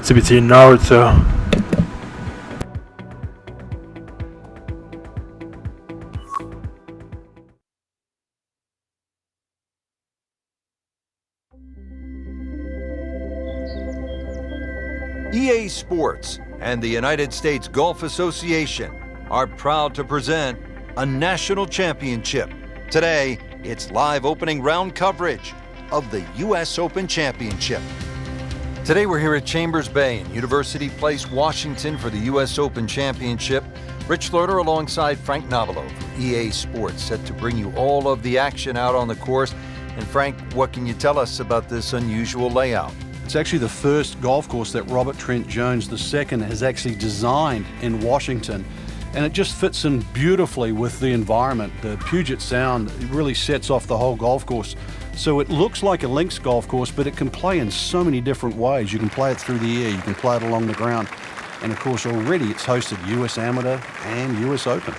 17 now, it's EA Sports and the United States Golf Association are proud to present a national championship. Today, it's live opening round coverage of the U.S. Open Championship. Today we're here at Chambers Bay in University Place, Washington for the U.S. Open Championship. Rich Loader alongside Frank Nobilo for EA Sports, set to bring you all of the action out on the course. And Frank, what can you tell us about this unusual layout? It's actually the first golf course that Robert Trent Jones II has actually designed in Washington, and it just fits in beautifully with the environment. The Puget Sound really sets off the whole golf course. So it looks like a links golf course, but it can play in so many different ways. You can play it through the air, you can play it along the ground, and of course already it's hosted US Amateur and US Open.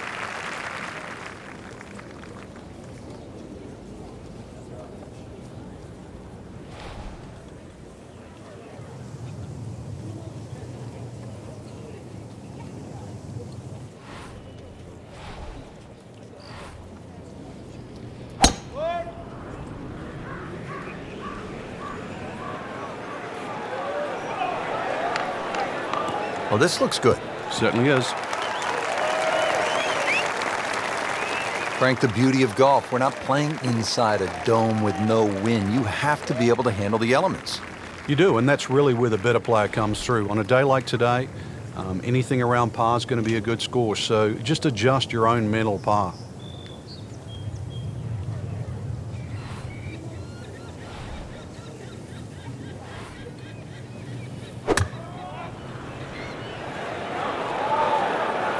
Well, this looks good. Certainly is. Frank, the beauty of golf, we're not playing inside a dome with no wind. You have to be able to handle the elements. You do, and that's really where the better player comes through. On a day like today, anything around par is going to be a good score, so just adjust your own mental par.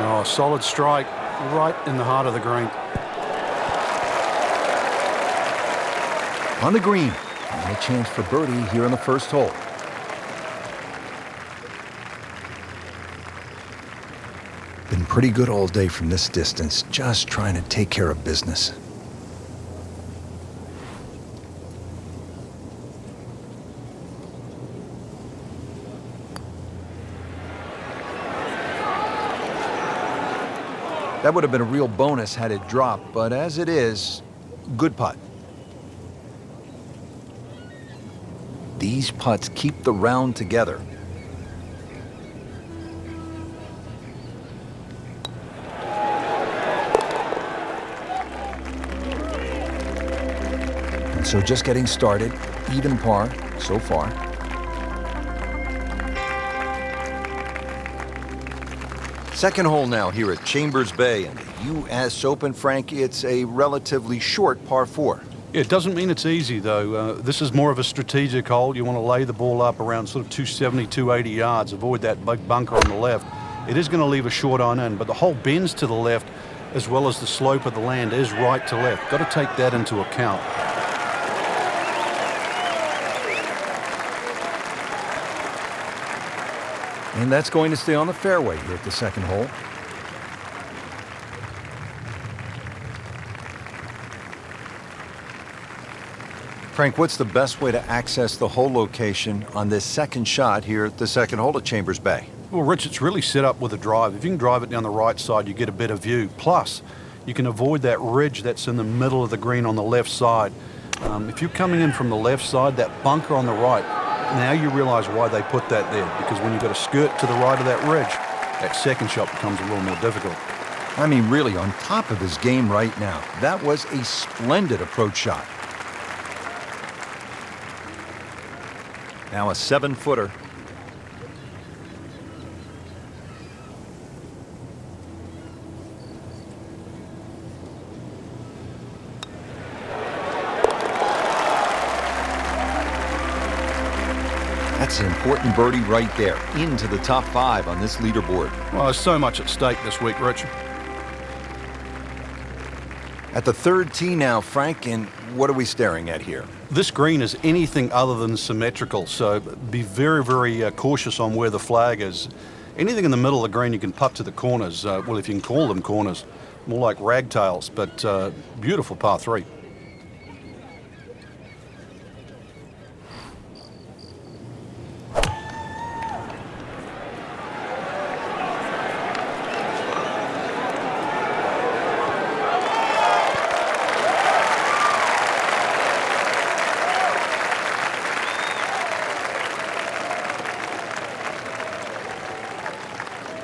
Oh, solid strike right in the heart of the green. On the green, and a chance for birdie here on the first hole. Been pretty good all day from this distance, just trying to take care of business. That would have been a real bonus had it dropped, but as it is, good putt. These putts keep the round together. And so just getting started, even par so far. Second hole now here at Chambers Bay in the U.S. Open. Frank, it's a relatively short par 4. It doesn't mean it's easy, though. This is more of a strategic hole. You want to lay the ball up around sort of 270, 280 yards, avoid that big bunker on the left. It is going to leave a short iron in, but the hole bends to the left as well as the slope of the land is right to left. Got to take that into account. And that's going to stay on the fairway here at the second hole. Frank, what's the best way to access the hole location on this second shot here at the second hole at Chambers Bay? Well, Rich, it's really set up with a drive. If you can drive it down the right side, you get a better view. Plus, you can avoid that ridge that's in the middle of the green on the left side. If you're coming in from the left side, that bunker on the right, now you realize why they put that there, because when you've got a skirt to the right of that ridge, that second shot becomes a little more difficult. I mean, really on top of his game right now. That was a splendid approach shot. Now a 7-footer. That's an important birdie right there, into the top 5 on this leaderboard. Well, there's so much at stake this week, Rich. At the third tee now, Frank, and what are we staring at here? This green is anything other than symmetrical, so be very, very cautious on where the flag is. Anything in the middle of the green you can putt to the corners, well, if you can call them corners, more like ragtails, but beautiful par 3.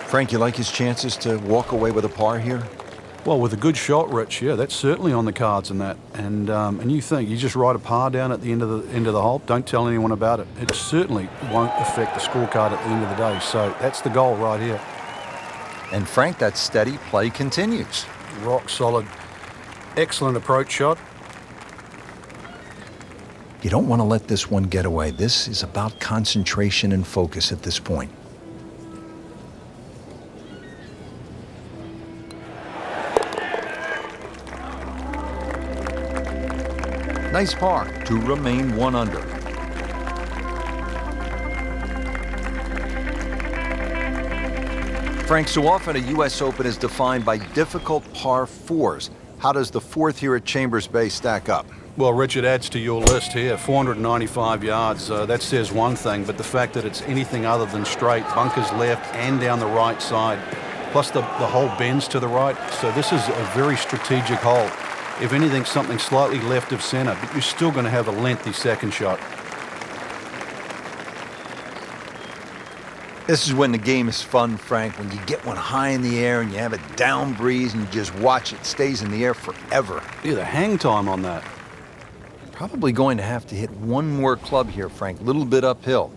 Frank, you like his chances to walk away with a par here? Well, with a good shot, Rich, yeah, that's certainly on the cards in that. And you think you just write a par down at the end of the hole, don't tell anyone about it. It certainly won't affect the scorecard at the end of the day. So that's the goal right here. And Frank, that steady play continues. Rock solid, excellent approach shot. You don't want to let this one get away. This is about concentration and focus at this point. Nice par to remain 1 under. Frank, so often a U.S. Open is defined by difficult par 4s. How does the 4th here at Chambers Bay stack up? Well, Richard, adds to your list here, 495 yards. That says one thing, but the fact that it's anything other than straight, bunkers left and down the right side, plus the hole bends to the right, so this is a very strategic hole. If anything, something slightly left of center, but you're still going to have a lengthy second shot. This is when the game is fun, Frank, when you get one high in the air and you have a down breeze and you just watch it stays in the air forever. Yeah, the hang time on that. Probably going to have to hit one more club here, Frank, a little bit uphill.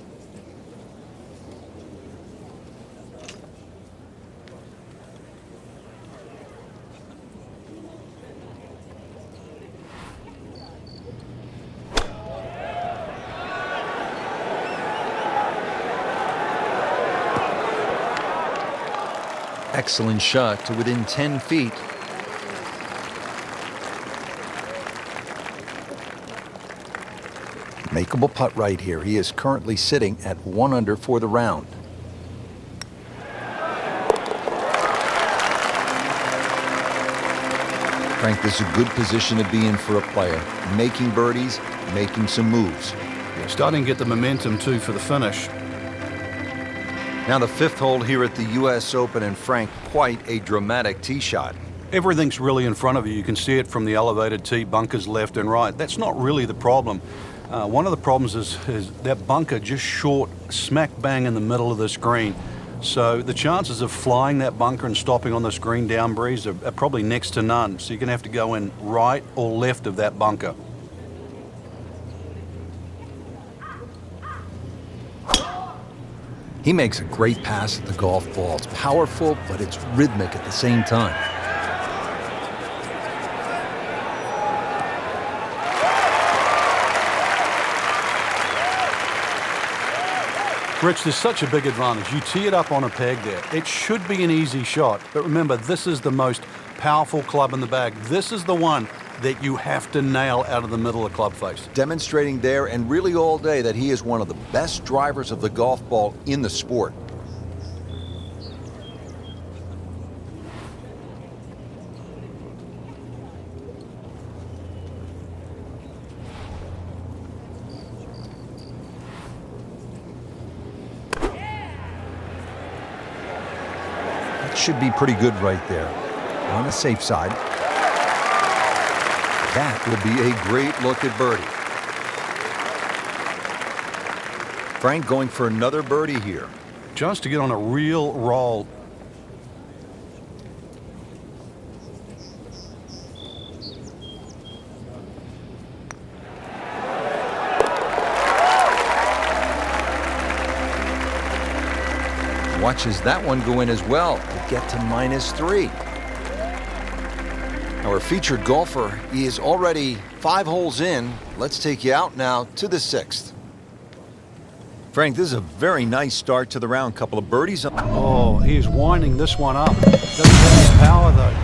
Excellent shot to within 10 feet. Makeable putt right here. He is currently sitting at 1 under for the round. Frank, this is a good position to be in for a player. Making birdies, making some moves. Yeah, starting to get the momentum, too, for the finish. Now the 5th hole here at the U.S. Open, and Frank, quite a dramatic tee shot. Everything's really in front of you. You can see it from the elevated tee, bunkers left and right. That's not really the problem. One of the problems is that bunker just short, smack bang in the middle of this green. So the chances of flying that bunker and stopping on this green down breeze are probably next to none. So you're going to have to go in right or left of that bunker. He makes a great pass at the golf ball. It's powerful, but it's rhythmic at the same time. Rich, there's such a big advantage. You tee it up on a peg there. It should be an easy shot, but remember, this is the most powerful club in the bag. This is the one that you have to nail out of the middle of club face. Demonstrating there and really all day that he is one of the best drivers of the golf ball in the sport. That should be pretty good right there. On the safe side. That will be a great look at birdie. Frank going for another birdie here. Chance to get on a real roll. Watches that one go in as well to get to -3. Our featured golfer is already 5 holes in. Let's take you out now to the 6th. Frank, this is a very nice start to the round. Couple of birdies. Oh, he is winding this one up. Doesn't have the power, though.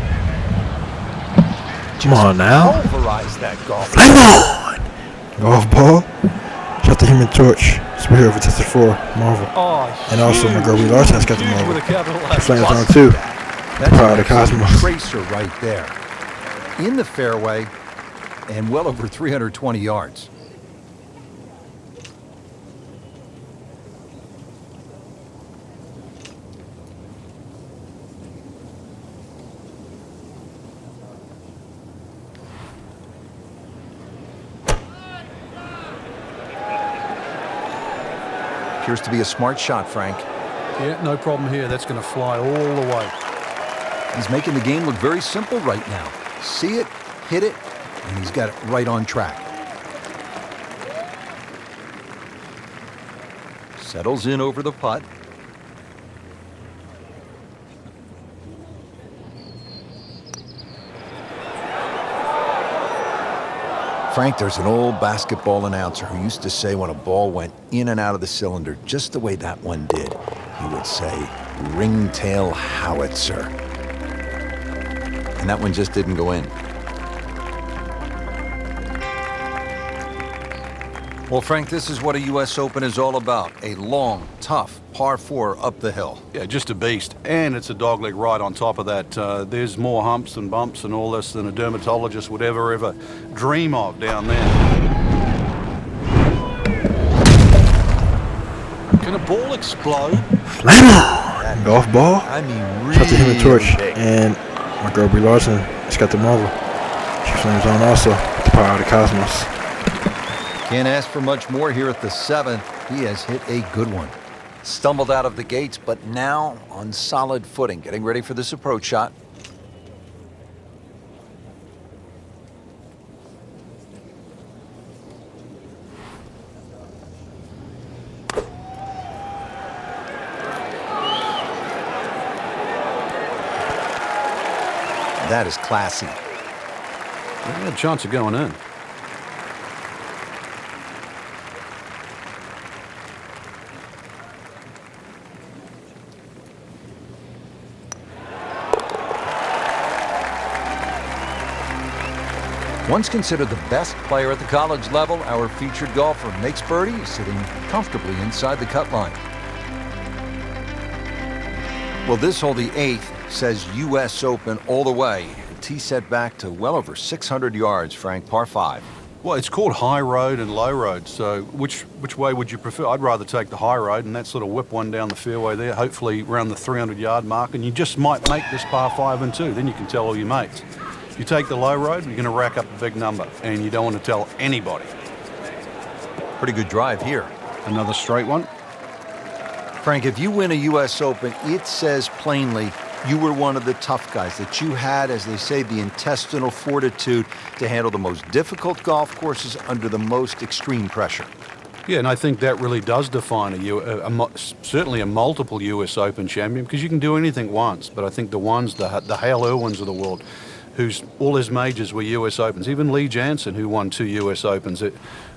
Come on now. Pulverize that golf. Come on! Golf ball. Shot the Human Torch. Spear over tested 4. Marvel. Oh, And also huge, McGarvey Larson has got the huge Marvel. with a capital The S. Flames Plus on 2. That's Power of the an absolute Cosmos. tracer right there. In the fairway and well over 320 yards. Appears to be a smart shot, Frank. Yeah, no problem here. That's going to fly all the way. He's making the game look very simple right now. See it, hit it, and he's got it right on track. Settles in over the putt. Frank, there's an old basketball announcer who used to say when a ball went in and out of the cylinder, just the way that one did, he would say, ringtail howitzer. And that one just didn't go in. Well, Frank, this is what a U.S. Open is all about. A long, tough par 4 up the hill. Yeah, just a beast. And it's a dogleg ride on top of that. There's more humps and bumps and all this than a dermatologist would ever dream of down there. Can a ball explode? Flammer! Golf ball. I mean, really Shout to Human Torch. big. And my girl Brie Larson. She's got the marvel. She flames on also with the power of the cosmos. Can't ask for much more here at the 7th. He has hit a good one. Stumbled out of the gates, but now on solid footing, getting ready for this approach shot. That is classy. Yeah, a chance of going in. Once considered the best player at the college level, our featured golfer makes birdie, sitting comfortably inside the cut line. Well, this hole, the 8th, says U.S. Open all the way. Tee set back to well over 600 yards, Frank, par 5. Well, it's called high road and low road, so which way would you prefer? I'd rather take the high road and that sort of whip one down the fairway there, hopefully around the 300-yard mark, and you just might make this par 5 and 2. Then you can tell all your mates. You take the low road, you're going to rack up a big number, and you don't want to tell anybody. Pretty good drive here. Another straight one. Frank, if you win a U.S. Open, it says plainly you were one of the tough guys, that you had, as they say, the intestinal fortitude to handle the most difficult golf courses under the most extreme pressure. Yeah, and I think that really does define certainly a multiple U.S. Open champion, because you can do anything once, but I think the Hale Irwins of the world, whose all his majors were U.S. Opens. Even Lee Janzen, who won 2 U.S. Opens,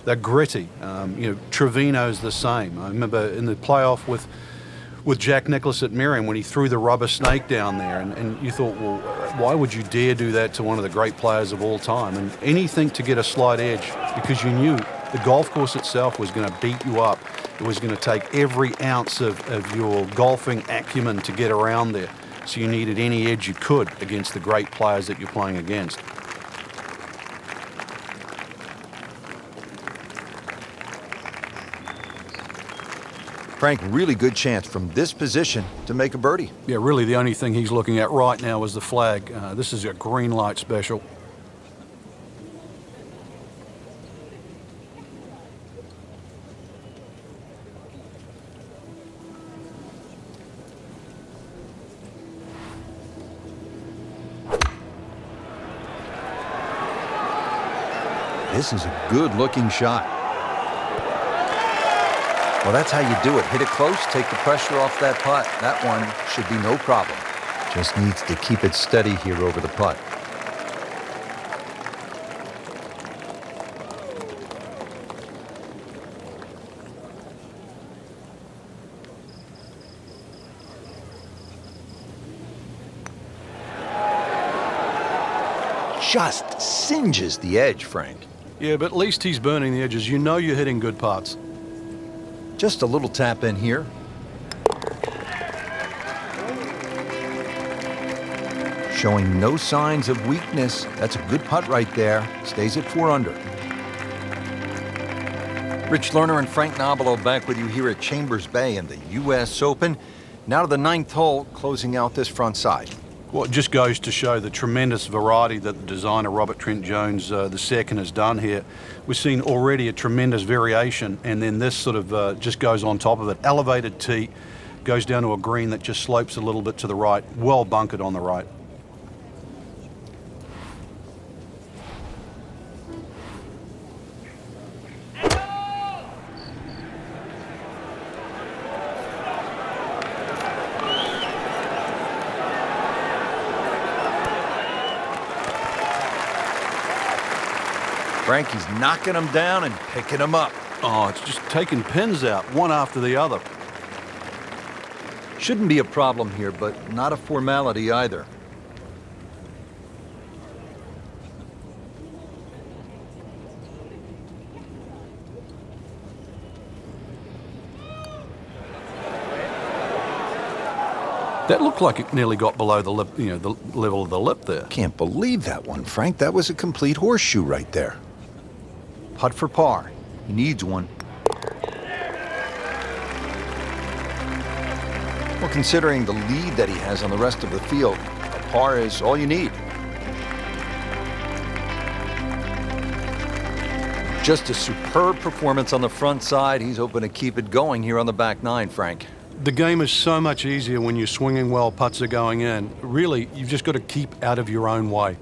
they're gritty. Trevino's the same. I remember in the playoff with Jack Nicklaus at Miriam when he threw the rubber snake down there, and you thought, well, why would you dare do that to one of the great players of all time? And anything to get a slight edge, because you knew the golf course itself was going to beat you up. It was going to take every ounce of your golfing acumen to get around there. So you needed any edge you could against the great players that you're playing against. Frank, really good chance from this position to make a birdie. Yeah, really the only thing he's looking at right now is the flag. This is a green light special. This is a good-looking shot. Well, that's how you do it. Hit it close, take the pressure off that putt. That one should be no problem. Just needs to keep it steady here over the putt. Just singes the edge, Frank. Yeah, but at least he's burning the edges. You know you're hitting good putts. Just a little tap in here. Showing no signs of weakness. That's a good putt right there. Stays at 4 under. Rich Lerner and Frank Nobilo back with you here at Chambers Bay in the U.S. Open. Now to the 9th hole, closing out this front side. Well, it just goes to show the tremendous variety that the designer Robert Trent Jones II has done here. We've seen already a tremendous variation, and then this sort of just goes on top of it. Elevated tee, Goes down to a green that just slopes a little bit to the right. Well bunkered on the right. Frankie's knocking them down and picking them up. Oh, it's just taking pins out, one after the other. Shouldn't be a problem here, but not a formality either. That looked like it nearly got below the lip, the level of the lip there. Can't believe that one, Frank. That was a complete horseshoe right there. Putt for par. He needs one. Well, considering the lead that he has on the rest of the field, a par is all you need. Just a superb performance on the front side. He's hoping to keep it going here on the back nine, Frank. The game is so much easier when you're swinging well, putts are going in. Really, you've just got to keep out of your own way.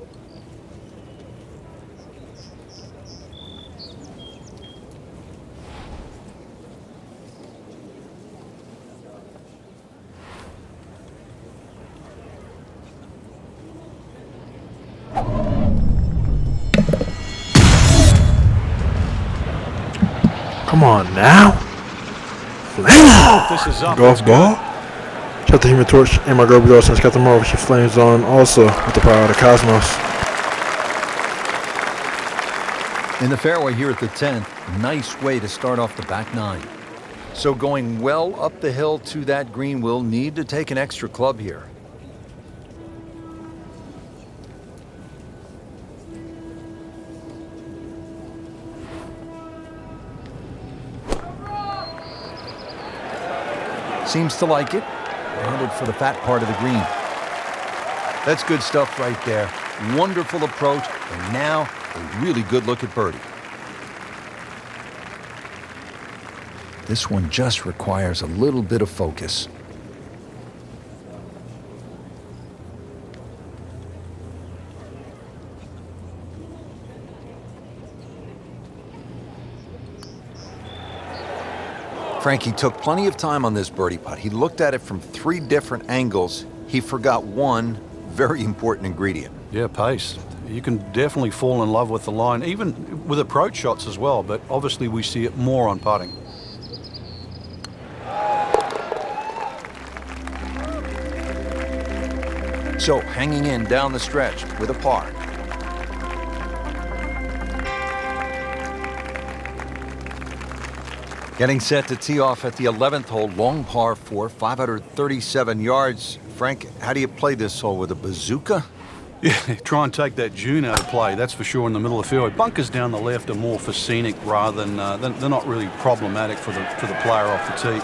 Come on now. This is up. Golf ball. Shot the Human Torch and my girl Dawson's got them over. She flames on also with the power of the cosmos. In the fairway here at the 10th, nice way to start off the back nine. So going well up the hill to that green, will need to take an extra club here. Seems to like it. Headed for the fat part of the green. That's good stuff right there. Wonderful approach, and now a really good look at birdie. This one just requires a little bit of focus. Frankie took plenty of time on this birdie putt. He looked at it from 3 different angles. He forgot one very important ingredient. Yeah, pace. You can definitely fall in love with the line, even with approach shots as well, but obviously we see it more on putting. So hanging in down the stretch with a par. Getting set to tee off at the 11th hole, long par 4, 537 yards. Frank, how do you play this hole, with a bazooka? Yeah, try and take that June out of play, that's for sure, in the middle of the fairway. Bunkers down the left are more for scenic rather than, they're not really problematic for the player off the tee.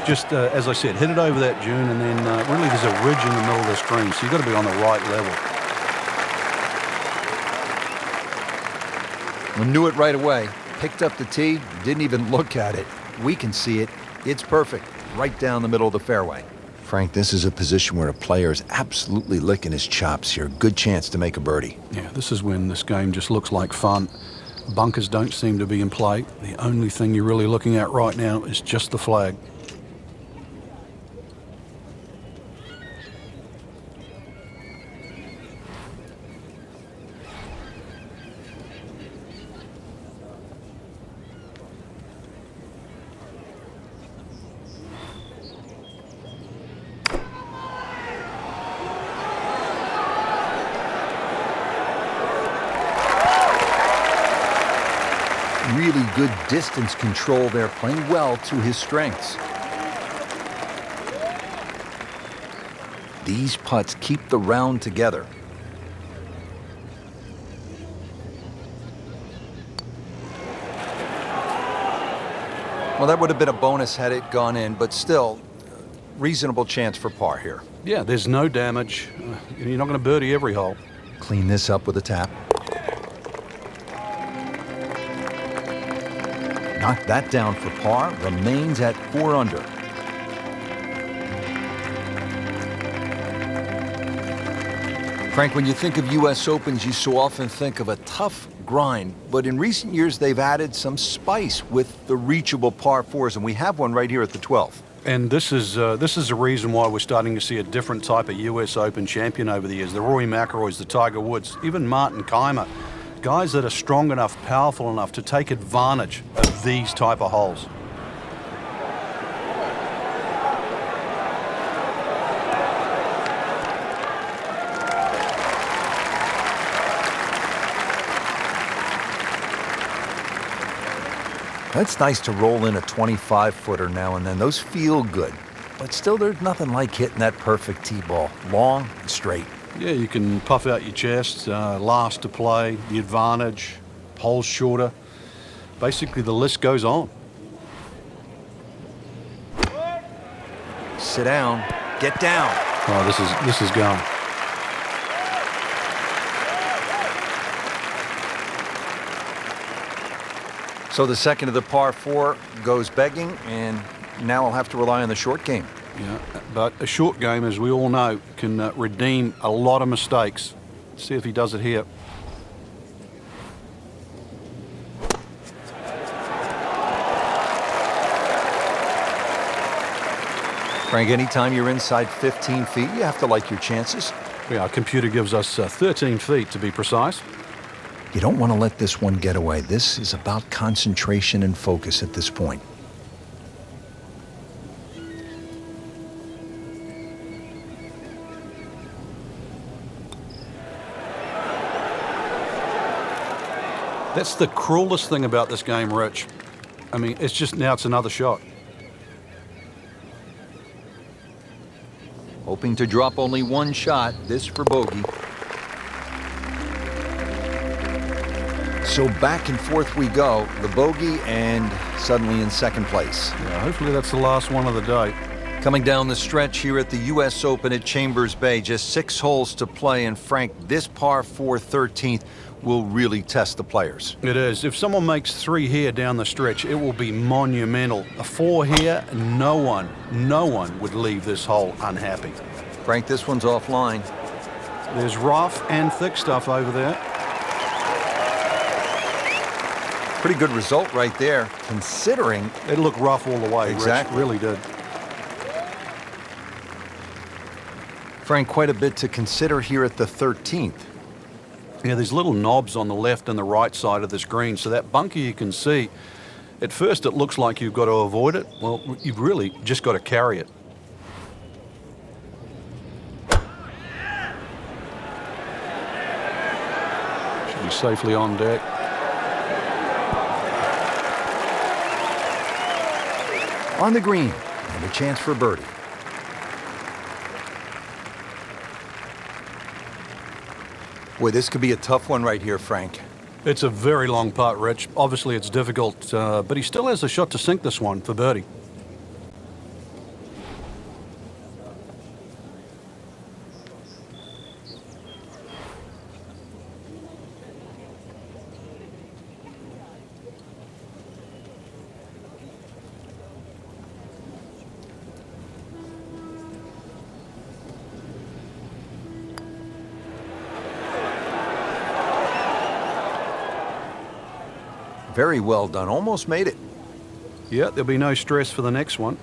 Just, as I said, hit it over that June, and then really there's a ridge in the middle of the screen, so you've got to be on the right level. Well, knew it right away. Picked up the tee, didn't even look at it. We can see it. It's perfect, right down the middle of the fairway. Frank, this is a position where a player is absolutely licking his chops here. Good chance to make a birdie. Yeah, this is when this game just looks like fun. Bunkers don't seem to be in play. The only thing you're really looking at right now is just the flag. Really good distance control there, playing well to his strengths. These putts keep the round together. Well, that would have been a bonus had it gone in, but still, reasonable chance for par here. Yeah, there's no damage. You're not going to birdie every hole. Clean this up with a tap. Knocked that down for par, remains at 4 under. Frank, when you think of U.S. Opens, you so often think of a tough grind, but in recent years they've added some spice with the reachable par fours, and we have one right here at the 12th. And this is the reason why we're starting to see a different type of U.S. Open champion over the years. The Rory McIlroys, the Tiger Woods, even Martin Keimer. Guys that are strong enough, powerful enough to take advantage of these type of holes. It's nice to roll in a 25-footer now and then. Those feel good. But still, there's nothing like hitting that perfect tee ball. Long and straight. Yeah, you can puff out your chest, last to play, the advantage, holes shorter. Basically, the list goes on. Sit down. Get down. Oh, this is going. So the second of the par four goes begging, and now I'll have to rely on the short game. Yeah, but a short game, as we all know, can redeem a lot of mistakes. Let's see if he does it here. Frank, anytime you're inside 15 feet, you have to like your chances. Yeah, our computer gives us 13 feet to be precise. You don't want to let this one get away. This is about concentration and focus at this point. That's the cruelest thing about this game, Rich. I mean, it's another shot. Hoping to drop only one shot, this for bogey. So back and forth we go, the bogey and suddenly in second place. Yeah, hopefully that's the last one of the day. Coming down the stretch here at the U.S. Open at Chambers Bay, just 6 holes to play, and Frank, this par 4 13th will really test the players. It is. If someone makes 3 here down the stretch, it will be monumental. A 4 here, no one would leave this hole unhappy. Frank, this one's offline. There's rough and thick stuff over there. Pretty good result right there, considering it looked rough all the way. Exactly. Rich, really did. Frank, quite a bit to consider here at the 13th. Yeah, there's little knobs on the left and the right side of this green, so that bunker you can see, at first it looks like you've got to avoid it. Well, you've really just got to carry it. Should be safely on deck. On the green, and a chance for birdie. Boy, this could be a tough one right here, Frank. It's a very long putt, Rich. Obviously, it's difficult, but he still has a shot to sink this one for birdie. Very well done. Almost made it. Yeah, there'll be no stress for the next one.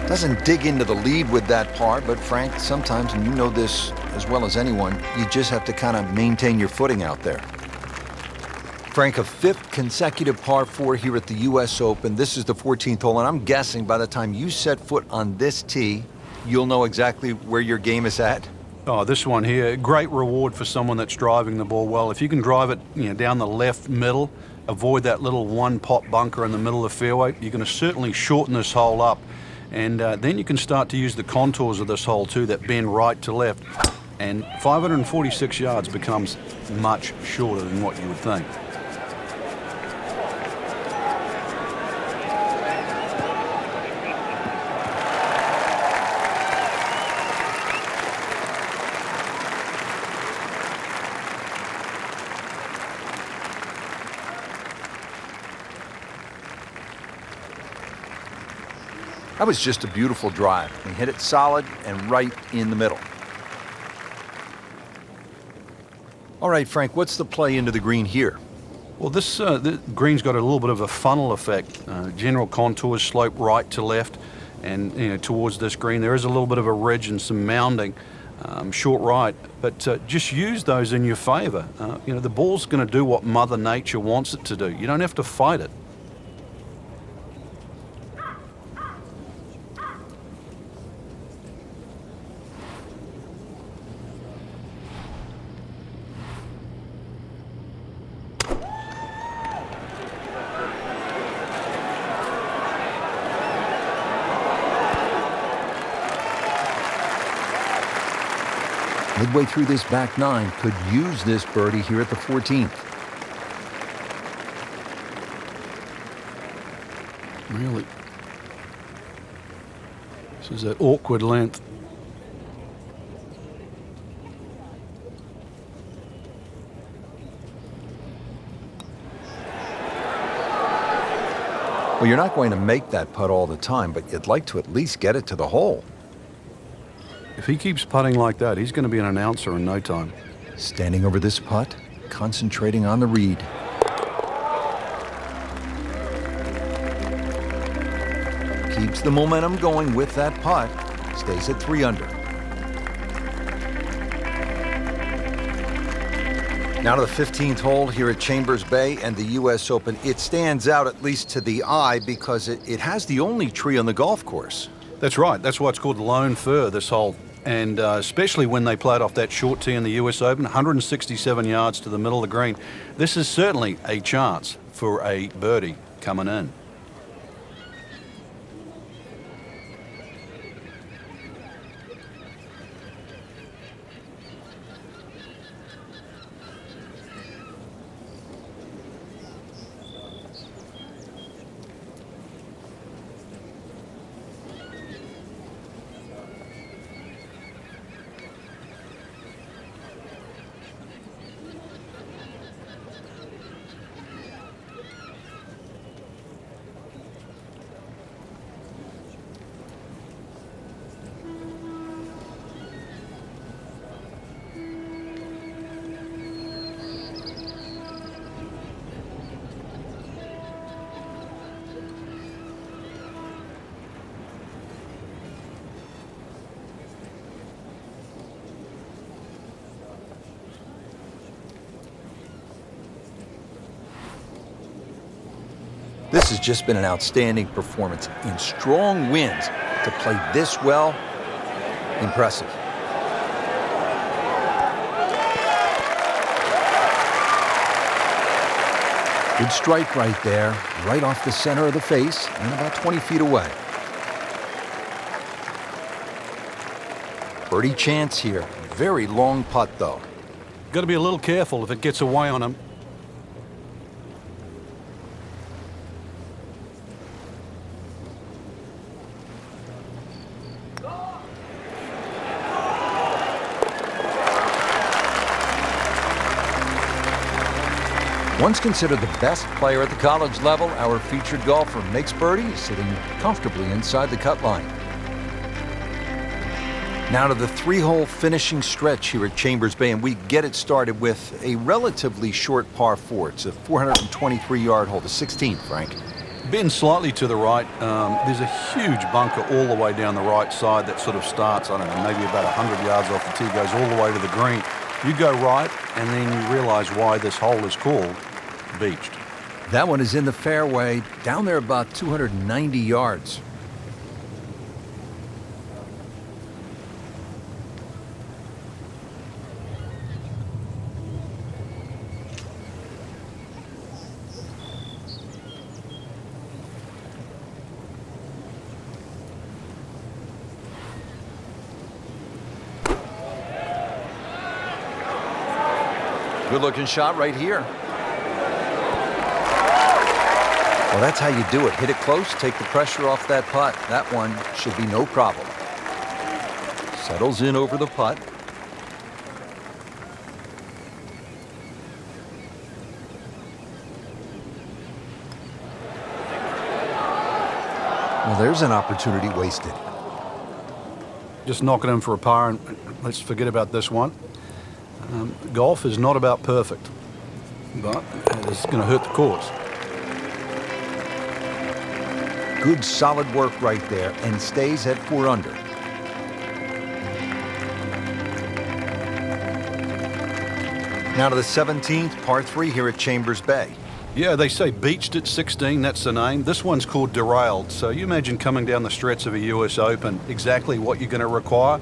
Doesn't dig into the lead with that par, but Frank, sometimes, and you know this as well as anyone, you just have to kind of maintain your footing out there. Frank, a 5th consecutive par 4 here at the U.S. Open. This is the 14th hole, and I'm guessing by the time you set foot on this tee, you'll know exactly where your game is at. Oh, this one here, great reward for someone that's driving the ball well. If you can drive it, down the left middle, avoid that little one-pot bunker in the middle of the fairway, you're going to certainly shorten this hole up. And then you can start to use the contours of this hole too, that bend right to left. And 546 yards becomes much shorter than what you would think. That was just a beautiful drive. He hit it solid and right in the middle. All right, Frank, what's the play into the green here? Well, the green's got a little bit of a funnel effect. General contours slope right to left, and towards this green there is a little bit of a ridge and some mounding, short right. But just use those in your favour. The ball's going to do what Mother Nature wants it to do. You don't have to fight it. Midway through this back nine, could use this birdie here at the 14th. Really? This is an awkward length. Well, you're not going to make that putt all the time, but you'd like to at least get it to the hole. If he keeps putting like that, he's going to be an announcer in no time. Standing over this putt, concentrating on the read. Keeps the momentum going with that putt. Stays at 3 under. Now to the 15th hole here at Chambers Bay and the U.S. Open. It stands out, at least to the eye, because it has the only tree on the golf course. That's right. That's why it's called Lone Fir, this hole. And especially when they played off that short tee in the U.S. Open, 167 yards to the middle of the green. This is certainly a chance for a birdie coming in. This has just been an outstanding performance in strong winds. To play this well, impressive. Good strike right there, right off the center of the face and about 20 feet away. Birdie chance here. Very long putt, though. Got to be a little careful if it gets away on him. Once considered the best player at the college level, our featured golfer makes birdie, sitting comfortably inside the cut line. Now to the 3-hole finishing stretch here at Chambers Bay, and we get it started with a relatively short par 4. It's a 423-yard hole, the 16th, Frank. Bend slightly to the right. There's a huge bunker all the way down the right side that sort of starts, I don't know, maybe about 100 yards off the tee, goes all the way to the green. You go right, and then you realize why this hole is called Beached. That one is in the fairway, down there about 290 yards. Good-looking shot right here. Well, that's how you do it. Hit it close, take the pressure off that putt. That one should be no problem. Settles in over the putt. Well, there's an opportunity wasted. Just knocking him for a par, and let's forget about this one. Golf is not about perfect, but it's going to hurt the course. Good solid work right there, and stays at 4 under. Now to the 17th, par 3 here at Chambers Bay. Yeah, they say beached at 16, that's the name. This one's called Derailed. So you imagine coming down the stretch of a US Open, exactly what you're going to require.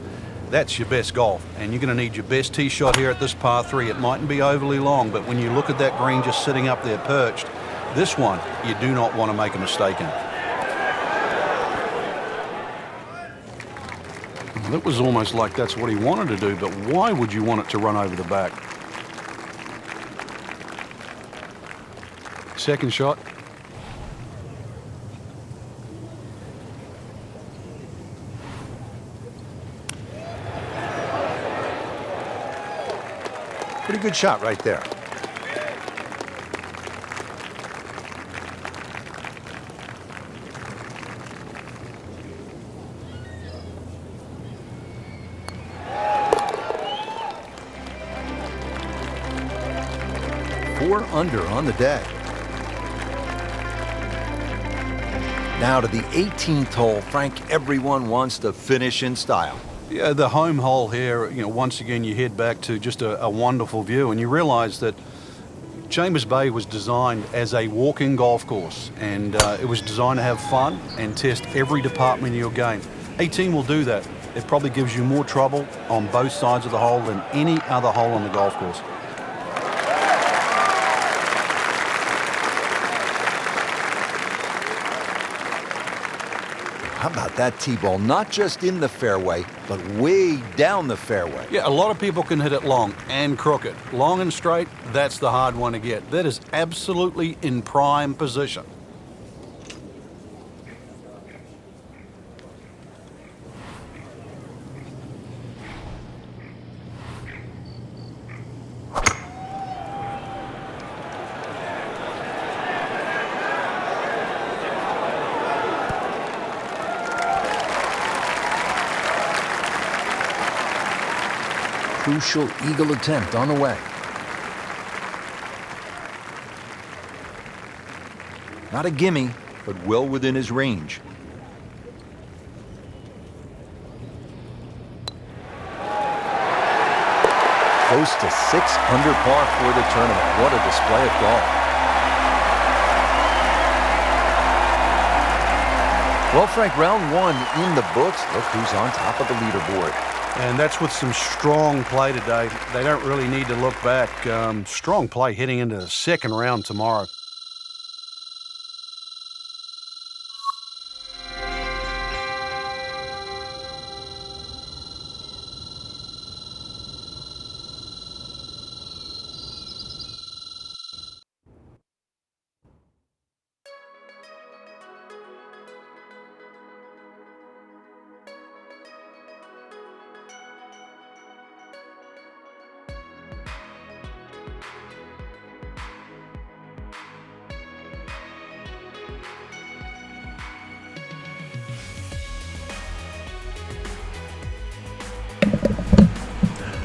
That's your best golf. And you're going to need your best tee shot here at this par 3. It mightn't be overly long, but when you look at that green just sitting up there perched, this one you do not want to make a mistake in. That was almost like that's what he wanted to do, but why would you want it to run over the back? Second shot. Pretty good shot right there. Four under on the day. Now to the 18th hole. Frank, everyone wants to finish in style. Yeah, the home hole here, once again you head back to just a wonderful view, and you realize that Chambers Bay was designed as a walk-in golf course, and it was designed to have fun and test every department of your game. 18 will do that. It probably gives you more trouble on both sides of the hole than any other hole on the golf course. How about that tee ball? Not just in the fairway, but way down the fairway. Yeah, a lot of people can hit it long and crooked. Long and straight, that's the hard one to get. That is absolutely in prime position. Crucial eagle attempt on the way. Not a gimme, but well within his range. Close to 6 under par for the tournament. What a display of golf. Well, Frank, round 1 in the books. Look who's on top of the leaderboard. And that's with some strong play today. They don't really need to look back. Strong play heading into the second round tomorrow.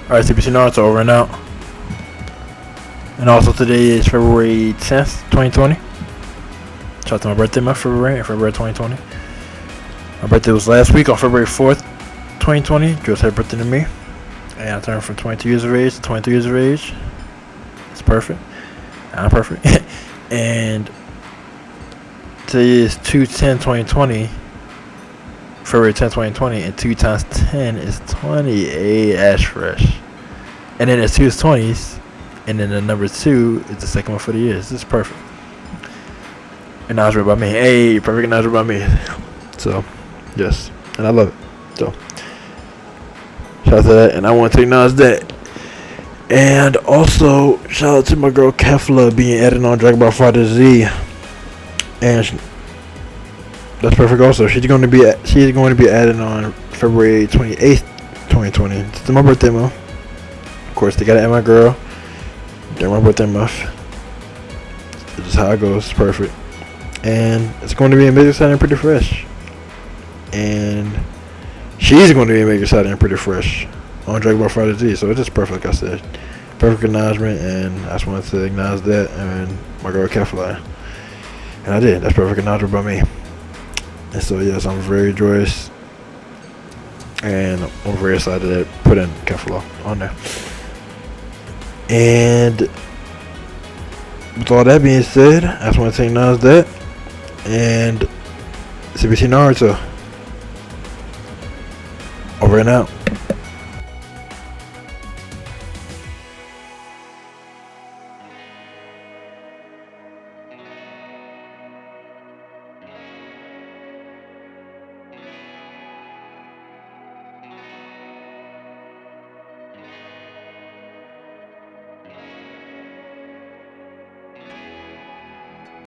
Alright, CBC Naruto over and out. And also today is February 10th, 2020. Shout out to my birthday month, February 2020. My birthday was last week on February 4th, 2020. Just had a birthday to me. And I turned from 22 years of age to 23 years of age. It's perfect. I'm perfect. And today is 2/10/2020. February 10th, 2020, and 2 times 10 is 28 ash fresh. And then it's 2 is 20s, and then the number 2 is the second one for the year. This is perfect. And now it's read by me. Hey, perfect now it's read by me. So, yes. And I love it. So, shout out to that. And I want to acknowledge that. And also, shout out to my girl Kefla being added on Dragon Ball FighterZ. And that's perfect. Also, she's going to be added on February 28th, 2020. It's my birthday month. Of course, they gotta add my girl during my birthday month. This is how it goes. It's perfect, and it's going to be amazing, exciting, pretty fresh. and she's going to be make exciting and pretty fresh on Dragon Ball Fighter Z. So it's just perfect, like I said. Perfect acknowledgement, and I just wanted to acknowledge that and my girl Kefla. And I did. That's perfect acknowledgement by me. And so, yes, I'm very joyous. And I'm very excited to put in Kefla on there. And with all that being said, I just want to acknowledge that. And CBC Naruto. Over and out.